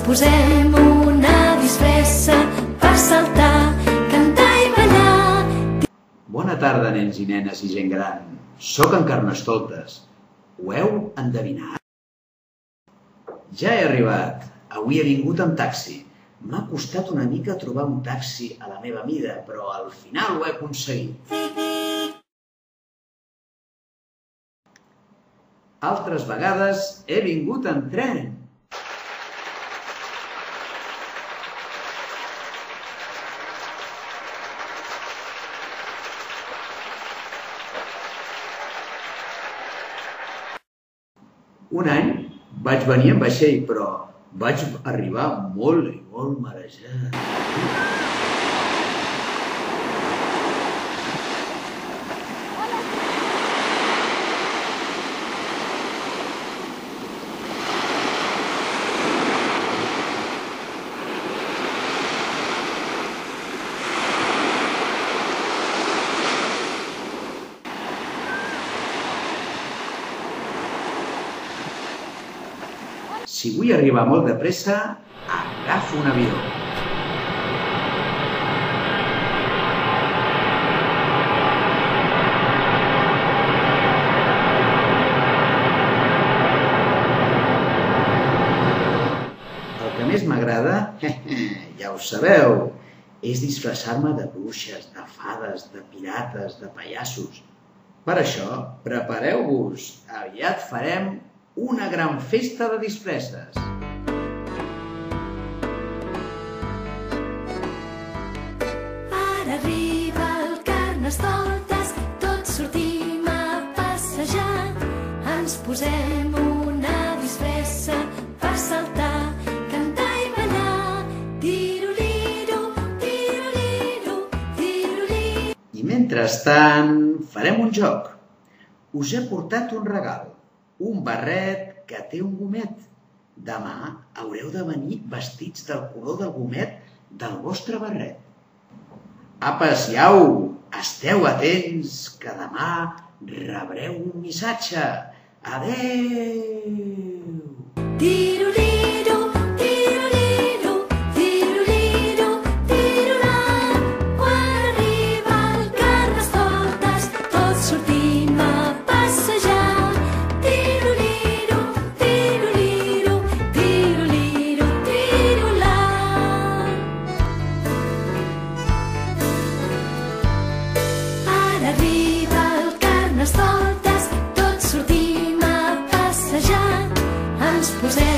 posem una disfressa per saltar, cantar i ballar. Bona tarda, nens i nenes i gent gran. Soc en Carnestoltes. Ho heu endevinat? Ja he arribat. Avui he vingut amb taxi. M'ha costat una mica trobar un taxi a la meva mida, però al final ho he aconseguit. Altres vegades he vingut en tren. Un any vaig venir en vaixell, però vaig arribar molt i molt marejat. Si vull arribar molt de pressa, agafo un avió. El que més m'agrada, ja ho sabeu, és disfressar-me de bruixes, de fades, de pirates, de pallassos. Per això, prepareu-vos, aviat farem una gran festa de disfresses. Ara arriba el Carnestoltes, tots sortim a passejar. Ens posem una disfressa per saltar, cantar i ballar. Tiroliro, tiroliro, tiroliro. I mentrestant farem un joc. Us he portat un regal. Un barret que té un gomet. Demà haureu de venir vestits del color del gomet del vostre barret. Apa, siau, esteu atents, que demà rebreu un missatge. Adeu! Tiroliro, tiroliro, tiroliro, tirolar. Quan arriba el Carnestoltes, tots sortim a passejar. Arriba el Carnestoltes, tots sortim a passejar. Ens posem